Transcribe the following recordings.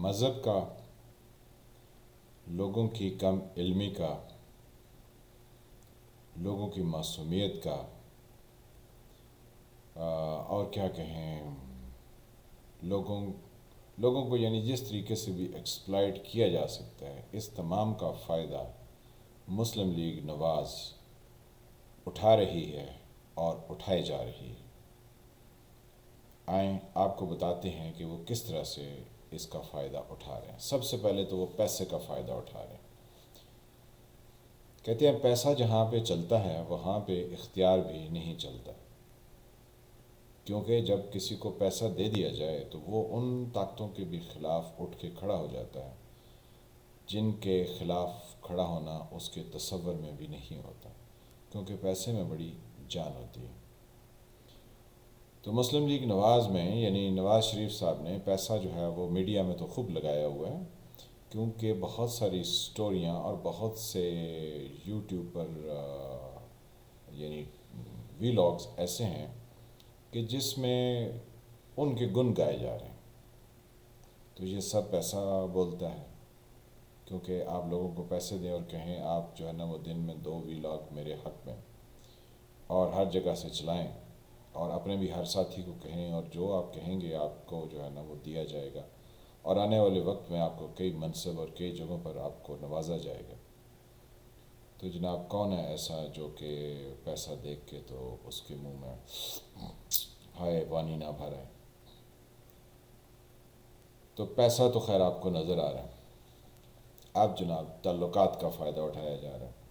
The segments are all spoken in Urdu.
مذہب کا، لوگوں کی کم علمی کا، لوگوں کی معصومیت کا، اور کیا کہیں، لوگوں کو یعنی جس طریقے سے بھی ایکسپلائٹ کیا جا سکتا ہے، اس تمام کا فائدہ مسلم لیگ نواز اٹھا رہی ہے اور اٹھائے جا رہی ہے۔ آئیں آپ کو بتاتے ہیں کہ وہ کس طرح سے اس کا فائدہ اٹھا رہے ہیں۔ سب سے پہلے تو وہ پیسے کا فائدہ اٹھا رہے ہیں۔ کہتے ہیں پیسہ جہاں پہ چلتا ہے وہاں پہ اختیار بھی نہیں چلتا، کیونکہ جب کسی کو پیسہ دے دیا جائے تو وہ ان طاقتوں کے بھی خلاف اٹھ کے کھڑا ہو جاتا ہے جن کے خلاف کھڑا ہونا اس کے تصور میں بھی نہیں ہوتا، کیونکہ پیسے میں بڑی جان ہوتی ہے۔ تو مسلم لیگ نواز میں یعنی نواز شریف صاحب نے پیسہ جو ہے وہ میڈیا میں تو خوب لگایا ہوا ہے، کیونکہ بہت ساری سٹوریاں اور بہت سے یوٹیوب پر یعنی ویلاگز ایسے ہیں کہ جس میں ان کے گن گائے جا رہے ہیں۔ تو یہ سب پیسہ بولتا ہے، کیونکہ آپ لوگوں کو پیسے دیں اور کہیں آپ جو ہے نا وہ دن میں 2 ویلاگ میرے حق میں اور ہر جگہ سے چلائیں، اور اپنے بھی ہر ساتھی کو کہیں، اور جو آپ کہیں گے آپ کو جو ہے نا وہ دیا جائے گا، اور آنے والے وقت میں آپ کو کئی منصب اور کئی جگہوں پر آپ کو نوازا جائے گا۔ تو جناب کون ہے ایسا جو کہ پیسہ دیکھ کے تو اس کے منہ میں ہائے پانی نہ بھرے؟ تو پیسہ تو خیر آپ کو نظر آ رہا ہے، اب جناب تعلقات کا فائدہ اٹھایا جا رہا ہے۔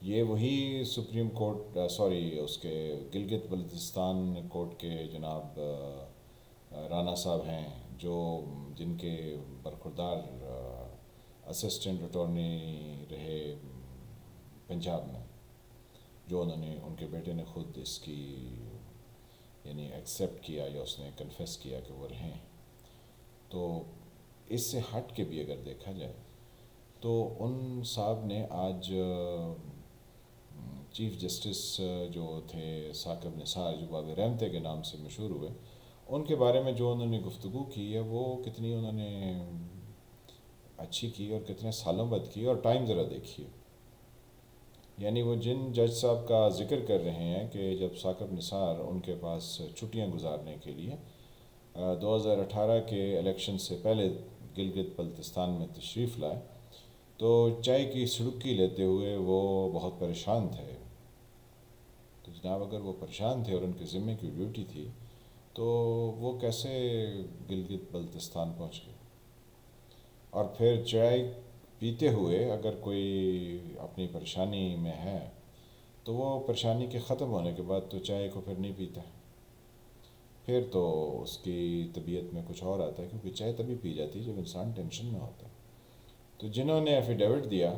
یہ وہی سپریم کورٹ اس کے گلگت بلتستان کورٹ کے جناب رانا صاحب ہیں، جن کے برخوردار اسسٹنٹ اٹارنی رہے پنجاب میں، جو ان کے بیٹے نے خود اس کی یعنی ایکسیپٹ کیا یا اس نے کنفیس کیا کہ وہ رہیں۔ تو اس سے ہٹ کے بھی اگر دیکھا جائے تو ان صاحب نے آج چیف جسٹس جو تھے ثاقب نثار، جو باب رحمتے کے نام سے مشہور ہوئے، ان کے بارے میں جو انہوں نے گفتگو کی ہے وہ کتنی انہوں نے اچھی کی اور کتنے سالوں بعد کی، اور ٹائم ذرا دیکھیے۔ یعنی وہ جن جج صاحب کا ذکر کر رہے ہیں کہ جب ثاقب نثار ان کے پاس چھٹیاں گزارنے کے لیے 2018 کے الیکشن سے پہلے گلگت بلتستان میں تشریف لائے تو چائے کی سڑکی لیتے ہوئے وہ بہت پریشان تھے۔ تو جناب اگر وہ پریشان تھے اور ان کے ذمے کی ڈیوٹی تھی تو وہ کیسے گلگت بلتستان پہنچ گئے؟ اور پھر چائے پیتے ہوئے اگر کوئی اپنی پریشانی میں ہے تو وہ پریشانی کے ختم ہونے کے بعد تو چائے کو پھر نہیں پیتا، پھر تو اس کی طبیعت میں کچھ اور آتا ہے، کیونکہ چائے تبھی پی جاتی ہے جب انسان ٹینشن میں ہوتا ہے۔ تو جنہوں نے ایفیڈیوٹ دیا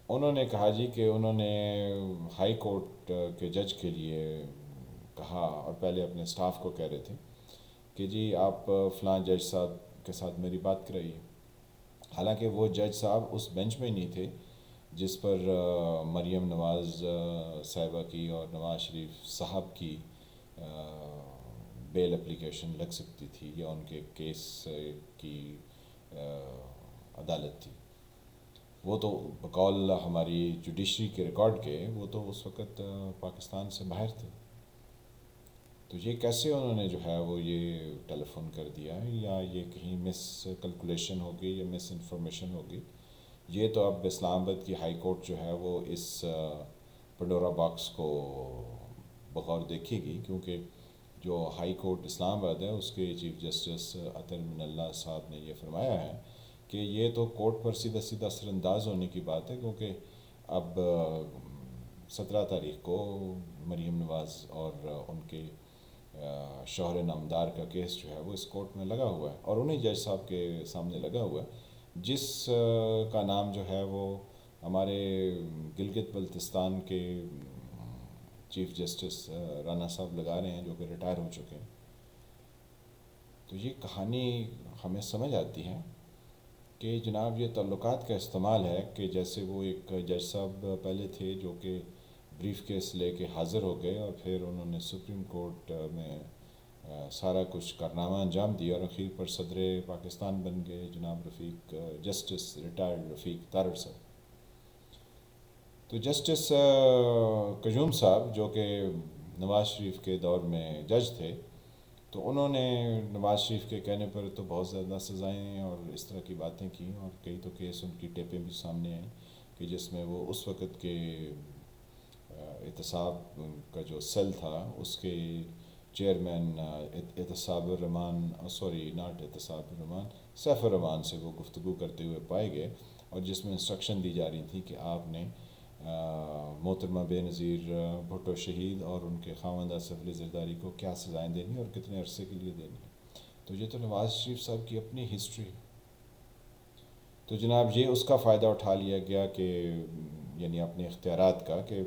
انہوں نے کہا جی کہ انہوں نے ہائی کورٹ کے جج کے لیے کہا، اور پہلے اپنے سٹاف کو کہہ رہے تھے کہ جی آپ فلاں جج صاحب کے ساتھ میری بات کرائیے، حالانکہ وہ جج صاحب اس بینچ میں نہیں تھے جس پر مریم نواز صاحبہ کی اور نواز شریف صاحب کی بیل اپلیکیشن لگ سکتی تھی یا ان کے کیس کی عدالت تھی۔ وہ تو بقول ہماری جوڈیشری کے ریکارڈ کے وہ تو اس وقت پاکستان سے باہر تھے۔ تو یہ کیسے انہوں نے جو ہے وہ یہ ٹیلی فون کر دیا، یا یہ کہیں مس کیلکولیشن ہوگی یا مس انفارمیشن ہوگی؟ یہ تو اب اسلام آباد کی ہائی کورٹ جو ہے وہ اس پنڈورا باکس کو بغور دیکھے گی، کیونکہ جو ہائی کورٹ اسلام آباد ہے اس کے چیف جسٹس اطہر من اللہ صاحب نے یہ فرمایا ہے کہ یہ تو کورٹ پر سیدھا سیدھا اثر انداز ہونے کی بات ہے، کیونکہ اب 17 تاریخ کو مریم نواز اور ان کے شوہر نامدار کا کیس جو ہے وہ اس کورٹ میں لگا ہوا ہے، اور انہیں جج صاحب کے سامنے لگا ہوا ہے جس کا نام جو ہے وہ ہمارے گلگت بلتستان کے چیف جسٹس رانا صاحب لگا رہے ہیں، جو کہ ریٹائر ہو چکے ہیں۔ تو یہ کہانی ہمیں سمجھ آتی ہے کہ جناب یہ تعلقات کا استعمال ہے، کہ جیسے وہ ایک جج صاحب پہلے تھے جو کہ بریف کیس لے کے حاضر ہو گئے، اور پھر انہوں نے سپریم کورٹ میں سارا کچھ کارنامہ انجام دیا اور آخر پر صدر پاکستان بن گئے جناب رفیق جسٹس ریٹائرڈ رفیق تارڑ صاحب۔ تو جسٹس قیوم صاحب جو کہ نواز شریف کے دور میں جج تھے، تو انہوں نے نواز شریف کے کہنے پر تو بہت زیادہ سزائیں اور اس طرح کی باتیں کی، اور کئی تو کیس ان کی ٹیپیں بھی سامنے آئیں کہ جس میں وہ اس وقت کے احتساب کا جو سیل تھا اس کے چیئرمین احتساب الرحمان سیف الرحمان سے وہ گفتگو کرتے ہوئے پائے گئے، اور جس میں انسٹرکشن دی جا رہی تھی کہ آپ نے محترمہ بے نظیر بھٹو شہید اور ان کے خاوند آصف علی زرداری کو کیا سزائیں دینی اور کتنے عرصے کے لیے دینی ہے۔ تو یہ تو نواز شریف صاحب کی اپنی ہسٹری ہے۔ تو جناب یہ اس کا فائدہ اٹھا لیا گیا کہ یعنی اپنے اختیارات کا، کہ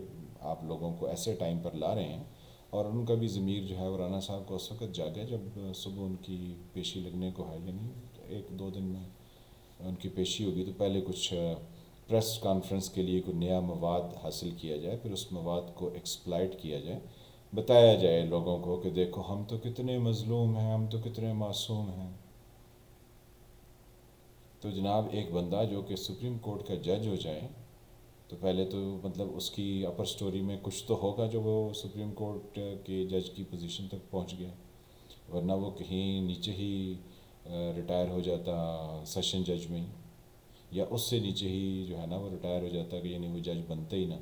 آپ لوگوں کو ایسے ٹائم پر لا رہے ہیں، اور ان کا بھی ضمیر جو ہے وہ رانا صاحب کو اس وقت جاگا جب صبح ان کی پیشی لگنے کو ہے، یعنی 1-2 دن میں ان کی پیشی ہوگی، تو پہلے کچھ پریس کانفرنس کے لیے کوئی نیا مواد حاصل کیا جائے، پھر اس مواد کو ایکسپلائٹ کیا جائے، بتایا جائے لوگوں کو کہ دیکھو ہم تو کتنے مظلوم ہیں، ہم تو کتنے معصوم ہیں۔ تو جناب ایک بندہ جو کہ سپریم کورٹ کا جج ہو جائے، تو پہلے تو مطلب اس کی اپر سٹوری میں کچھ تو ہوگا جو وہ سپریم کورٹ کے جج کی پوزیشن تک پہنچ گیا، ورنہ وہ کہیں نیچے ہی ریٹائر ہو جاتا سیشن جج میں ہی، یا اس سے نیچے ہی جو ہے نا وہ ریٹائر ہو جاتا کہ یعنی وہ جج بنتے ہی نا۔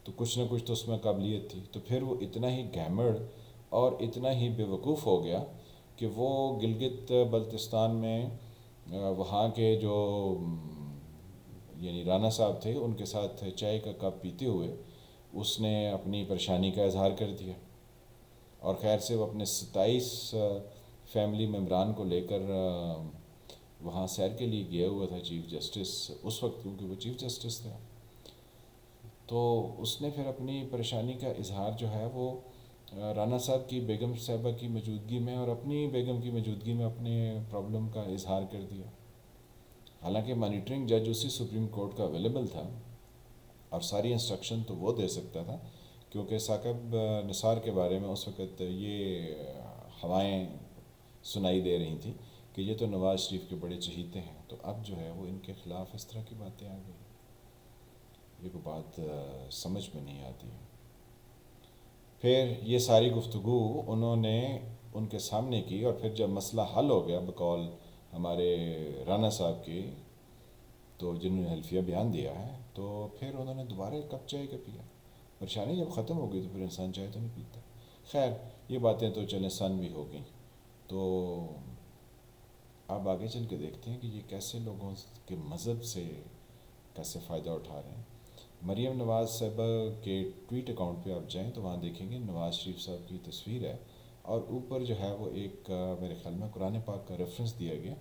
تو کچھ نہ کچھ تو اس میں قابلیت تھی، تو پھر وہ اتنا ہی گھیمڑ اور اتنا ہی بے وقوف ہو گیا کہ وہ گلگت بلتستان میں وہاں کے جو یعنی رانا صاحب تھے ان کے ساتھ چائے کا کپ پیتے ہوئے اس نے اپنی پریشانی کا اظہار کر دیا، اور خیر سے وہ اپنے 27 فیملی ممبران کو لے کر وہاں سیر کے لیے گیا ہوا تھا چیف جسٹس اس وقت، کیونکہ وہ چیف جسٹس تھا۔ تو اس نے پھر اپنی پریشانی کا اظہار جو ہے وہ رانا صاحب کی بیگم صاحبہ کی موجودگی میں اور اپنی بیگم کی موجودگی میں اپنے پرابلم کا اظہار کر دیا، حالانکہ مانیٹرنگ جج اسی سپریم کورٹ کا اویلیبل تھا اور ساری انسٹرکشن تو وہ دے سکتا تھا، کیونکہ ثاقب نثار کے بارے میں اس وقت یہ ہوائیں سنائی دے رہی تھیں کہ یہ تو نواز شریف کے بڑے چہیتے ہیں، تو اب جو ہے وہ ان کے خلاف اس طرح کی باتیں آ گئی، یہ کوئی بات سمجھ میں نہیں آتی ہے۔ پھر یہ ساری گفتگو انہوں نے ان کے سامنے کی، اور پھر جب مسئلہ حل ہو گیا بقول ہمارے رانا صاحب کے، تو جنہوں نے حلفیہ بیان دیا ہے، تو پھر انہوں نے دوبارہ ایک کپ چائے کا پیا۔ پریشانی جب ختم ہو گئی تو پھر انسان چائے تو نہیں پیتا۔ خیر یہ باتیں تو چلیں سن بھی ہو گئیں، تو آپ آگے چل کے دیکھتے ہیں کہ یہ کیسے لوگوں کے مذہب سے کیسے فائدہ اٹھا رہے ہیں۔ مریم نواز صاحبہ کے ٹویٹ اکاؤنٹ پہ آپ جائیں تو وہاں دیکھیں گے نواز شریف صاحب کی تصویر ہے، اور اوپر جو ہے وہ ایک میرے خیال میں قرآن پاک کا ریفرنس دیا گیا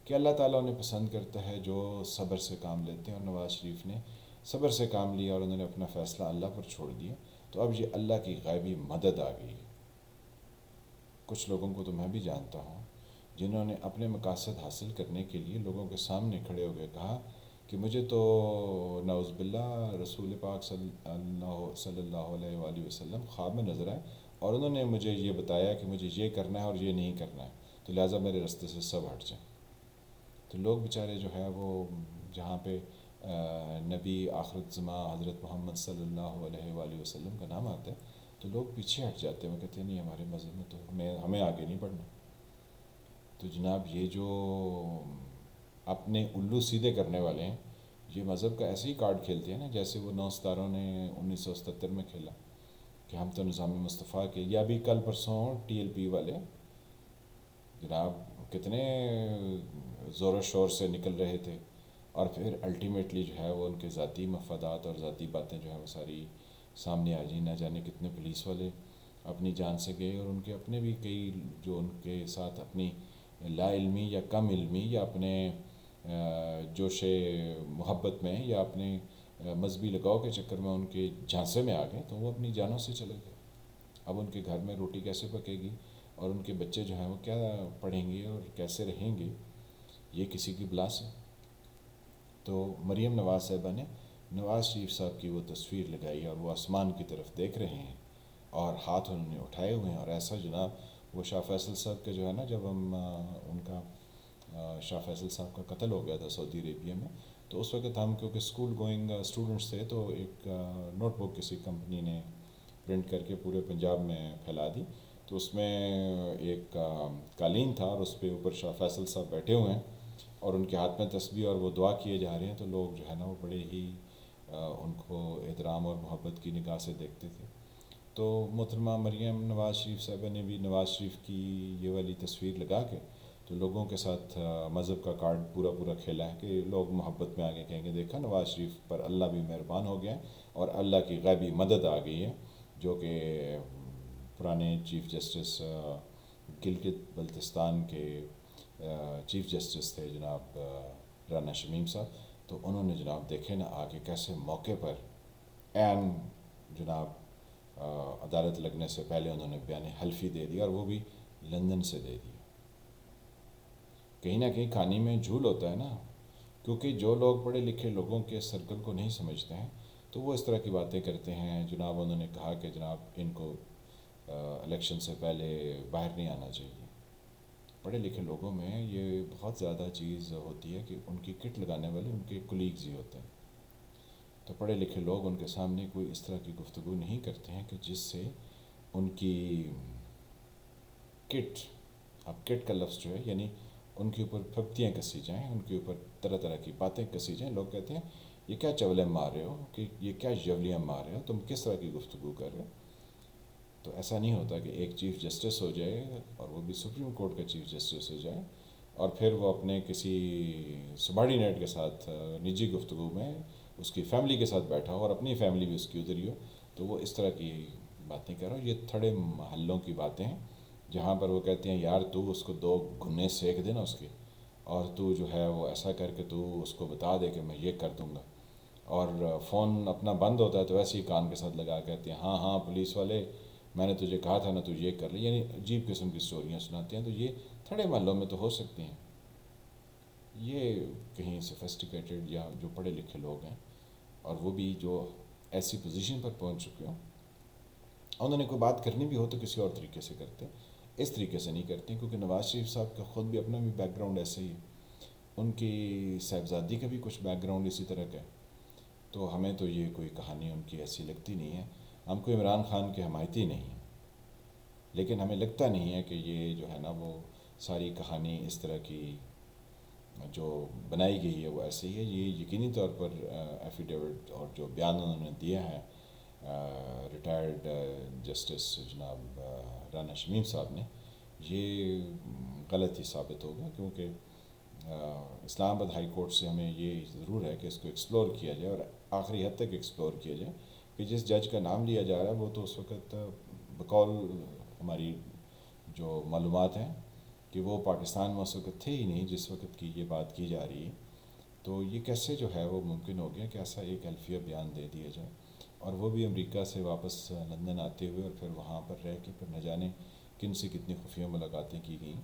کہ اللہ تعالیٰ انہیں پسند کرتا ہے جو صبر سے کام لیتے ہیں، اور نواز شریف نے صبر سے کام لیا اور انہوں نے اپنا فیصلہ اللہ پر چھوڑ دیا، تو اب یہ اللہ کی غیبی مدد آ گئی۔ کچھ لوگوں کو تو میں بھی جانتا ہوں جنہوں نے اپنے مقاصد حاصل کرنے کے لیے لوگوں کے سامنے کھڑے ہو گئے کہا کہ مجھے تو نعوذ باللہ رسول پاک صلی اللہ علیہ وآلہ وسلم خواب میں نظر آئے، اور انہوں نے مجھے یہ بتایا کہ مجھے یہ کرنا ہے اور یہ نہیں کرنا ہے، تو لہٰذا میرے راستے سے سب ہٹ جائیں۔ تو لوگ بیچارے جو ہے وہ جہاں پہ نبی آخرت زماں حضرت محمد صلی اللہ علیہ وآلہ وسلم کا نام آتا ہے، تو لوگ پیچھے ہٹ جاتے ہیں، وہ کہتے ہیں نہیں ہمارے مذہب میں تو ہمیں آگے نہیں بڑھنا۔ تو جناب یہ جو اپنے الو سیدھے کرنے والے ہیں، یہ مذہب کا ایسے ہی کارڈ کھیلتے ہیں نا جیسے وہ 9 ستاروں نے 1977 میں کھیلا کہ ہم تو نظام مصطفیٰ کے، یا بھی کل پرسوں ٹی ایل پی والے جناب کتنے زور و شور سے نکل رہے تھے، اور پھر الٹیمیٹلی جو ہے وہ ان کے ذاتی مفادات اور ذاتی باتیں جو ہے وہ ساری سامنے آ جائیں، نہ جانے کتنے پولیس والے اپنی جان سے گئے، اور ان کے اپنے بھی کئی جو ان کے ساتھ اپنی لا علمی یا کم علمی یا اپنے جوش محبت میں یا اپنے مذہبی لگاؤ کے چکر میں ان کے جھانسے میں آ گئے، تو وہ اپنی جانوں سے چلے گئے۔ اب ان کے گھر میں روٹی کیسے پکے گی، اور ان کے بچے جو ہیں وہ کیا پڑھیں گے اور کیسے رہیں گے، یہ کسی کی بلا سے۔ تو مریم نواز صاحبہ نے نواز شریف صاحب کی وہ تصویر لگائی، اور وہ آسمان کی طرف دیکھ رہے ہیں اور ہاتھ انہوں نے اٹھائے ہوئے ہیں، اور ایسا جناب وہ شاہ فیصل صاحب کے جو ہے نا، جب ہم ان کا شاہ فیصل صاحب کا قتل ہو گیا تھا سعودی عربیہ میں، تو اس وقت ہم کیونکہ اسکول گوئنگ اسٹوڈنٹس تھے، تو ایک نوٹ بک کسی کمپنی نے پرنٹ کر کے پورے پنجاب میں پھیلا دی. تو اس میں ایک قالین تھا اور اس پہ اوپر شاہ فیصل صاحب بیٹھے ہوئے ہیں اور ان کے ہاتھ میں تسبیح اور وہ دعا کیے جا رہے ہیں. تو لوگ جو ہے نا وہ بڑے ہی ان کو احترام اور محبت کی نگاہ سے دیکھتے تھے. تو محترمہ مریم نواز شریف صاحبہ نے بھی نواز شریف کی یہ والی تصویر لگا کے تو لوگوں کے ساتھ مذہب کا کارڈ پورا کھیلا ہے کہ لوگ محبت میں آگے کہیں گے دیکھا نواز شریف پر اللہ بھی مہربان ہو گیا ہے اور اللہ کی غیبی مدد آ گئی ہے، جو کہ پرانے چیف جسٹس گلگت بلتستان کے چیف جسٹس تھے جناب رانا شمیم صاحب. تو انہوں نے جناب دیکھے نا آگے کیسے موقع پر عین جناب عدالت لگنے سے پہلے انہوں نے بیان حلفی دے دیا، اور وہ بھی لندن سے دے دیا. کہیں نہ کہیں کہانی میں جھول ہوتا ہے نا، کیونکہ جو لوگ پڑھے لکھے لوگوں کے سرکل کو نہیں سمجھتے ہیں تو وہ اس طرح کی باتیں کرتے ہیں. جناب انہوں نے کہا کہ جناب ان کو الیکشن سے پہلے باہر نہیں آنا چاہیے. پڑھے لکھے لوگوں میں یہ بہت زیادہ چیز ہوتی ہے کہ ان کی کٹ لگانے والے ان کے کولیگز ہی ہوتے ہیں. تو پڑھے لکھے لوگ ان کے سامنے کوئی اس طرح کی گفتگو نہیں کرتے ہیں کہ جس سے ان کی کٹ، اب کٹ کا لفظ جو ہے یعنی ان کے اوپر پھپتیاں کسی جائیں، ان کے اوپر طرح طرح کی باتیں کسی جائیں. لوگ کہتے ہیں یہ کیا چولے مار رہے ہو، کہ یہ کیا جولیاں مار رہے ہو، تم کس طرح کی گفتگو کر رہے ہو. تو ایسا نہیں ہوتا کہ ایک چیف جسٹس ہو جائے اور وہ بھی سپریم کورٹ کا چیف جسٹس ہو جائے اور پھر وہ اپنے کسی سبارڈینیٹ کے ساتھ نجی گفتگو میں اس کی فیملی کے ساتھ بیٹھا ہو اور اپنی فیملی بھی اس کی ادھر ہی ہو. تو وہ اس طرح کی باتیں کر رہا ہوں. یہ تھڑے محلوں کی باتیں ہیں جہاں پر وہ کہتے ہیں یار تو اس کو 2 گھنے سینک دینا اس کے، اور تو جو ہے وہ ایسا کر کے تو اس کو بتا دے کہ میں یہ کر دوں گا. اور فون اپنا بند ہوتا ہے تو ایسے ہی کان کے ساتھ لگا کہتے ہیں ہاں ہاں پولیس والے میں نے تجھے کہا تھا نا تو یہ کر لے. یعنی عجیب قسم کی سٹوریاں سناتے ہیں. تو یہ تھڑے محلوں میں تو ہو سکتی ہیں. یہ کہیں سوفسٹیکیٹڈ یا جو پڑھے لکھے لوگ ہیں اور وہ بھی جو ایسی پوزیشن پر پہنچ چکے ہوں، انہوں نے کوئی بات کرنی بھی ہو تو کسی اور طریقے سے کرتے، اس طریقے سے نہیں کرتے. کیونکہ نواز شریف صاحب کا خود بھی اپنا بھی بیک گراؤنڈ ایسے ہی ہے، ان کی صاحبزادی کا بھی کچھ بیک گراؤنڈ اسی طرح کا ہے. تو ہمیں تو یہ کوئی کہانی ان کی ایسی لگتی نہیں ہے. ہم کو عمران خان کے حمایتی نہیں ہیں، لیکن ہمیں لگتا نہیں ہے کہ یہ جو ہے نا وہ ساری کہانی اس طرح کی جو بنائی گئی ہے وہ ایسے ہی ہے. یہ یقینی طور پر ایفیڈیوٹ اور جو بیان انہوں نے دیا ہے ریٹائرڈ جسٹس جناب رانا شمیم صاحب نے، یہ غلط ہی ثابت ہوگا. کیونکہ اسلام آباد ہائی کورٹ سے ہمیں یہ ضرور ہے کہ اس کو ایکسپلور کیا جائے اور آخری حد تک ایکسپلور کیا جائے کہ جس جج کا نام لیا جا رہا ہے وہ تو اس وقت بقول ہماری جو معلومات ہیں کہ وہ پاکستان میں اس وقت تھے ہی نہیں جس وقت کی یہ بات کی جا رہی ہے. تو یہ کیسے جو ہے وہ ممکن ہو گیا کہ ایسا ایک حلفیہ بیان دے دیا جائے، اور وہ بھی امریکہ سے واپس لندن آتے ہوئے اور پھر وہاں پر رہ کے پھر نہ جانے کن سے کتنی خفیہ ملاقاتیں کی گئیں.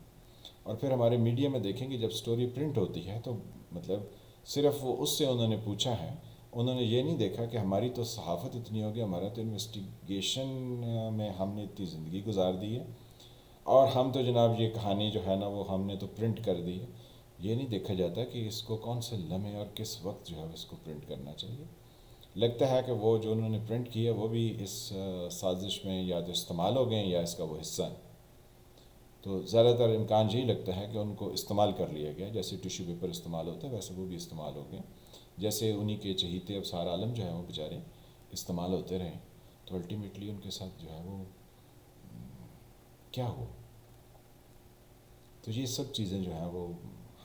اور پھر ہمارے میڈیا میں دیکھیں گے جب سٹوری پرنٹ ہوتی ہے تو مطلب صرف وہ اس سے انہوں نے پوچھا ہے، انہوں نے یہ نہیں دیکھا کہ ہماری تو صحافت اتنی ہوگی، ہمارا تو انویسٹیگیشن میں ہم نے اتنی زندگی گزار دی ہے اور ہم تو جناب یہ کہانی جو ہے نا وہ ہم نے تو پرنٹ کر دی ہے. یہ نہیں دیکھا جاتا کہ اس کو کون سے لمحے اور کس وقت جو ہے اس کو پرنٹ کرنا چاہیے. لگتا ہے کہ وہ جو انہوں نے پرنٹ کیا وہ بھی اس سازش میں یا تو استعمال ہو گئے یا اس کا وہ حصہ ہے. تو زیادہ تر امکان یہی لگتا ہے کہ ان کو استعمال کر لیا گیا، جیسے ٹیشو پیپر استعمال ہوتا ہے ویسے وہ بھی استعمال ہو گئے. جیسے انہی کے چہیتے اب سارا عالم جو ہے وہ بیچارے استعمال ہوتے رہے، تو الٹیمیٹلی ان کے ساتھ جو ہے وہ کیا ہو. تو یہ سب چیزیں جو ہیں وہ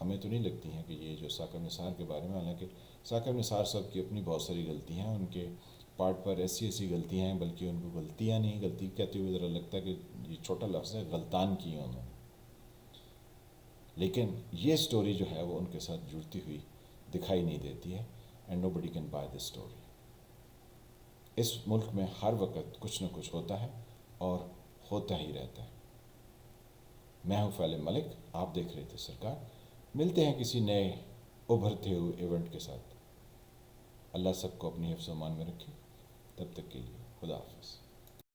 ہمیں تو نہیں لگتی ہیں کہ یہ جو ثاقب نثار کے بارے میں، حالانکہ ثاقب نثار صاحب کی اپنی بہت ساری غلطیاں ہیں، ان کے پارٹ پر ایسی غلطیاں ہیں، بلکہ ان کو غلطیاں نہیں، غلطی کہتے ہوئے ذرا لگتا ہے کہ یہ چھوٹا لفظ ہے، غلطان کی ہیں انہوں نے. لیکن یہ سٹوری جو ہے وہ ان کے ساتھ جڑتی ہوئی دکھائی نہیں دیتی ہے. And nobody can buy this story. اس ملک میں ہر وقت کچھ نہ کچھ ہوتا ہے اور ہوتا ہی رہتا ہے. میں ہوں فیل ملک، آپ دیکھ رہے تھے سرکار. ملتے ہیں کسی نئے ابھرتے ہوئے ایونٹ کے ساتھ. اللہ سب کو اپنی حفظ و امان میں رکھے. تب تک کے لیے خدا حافظ.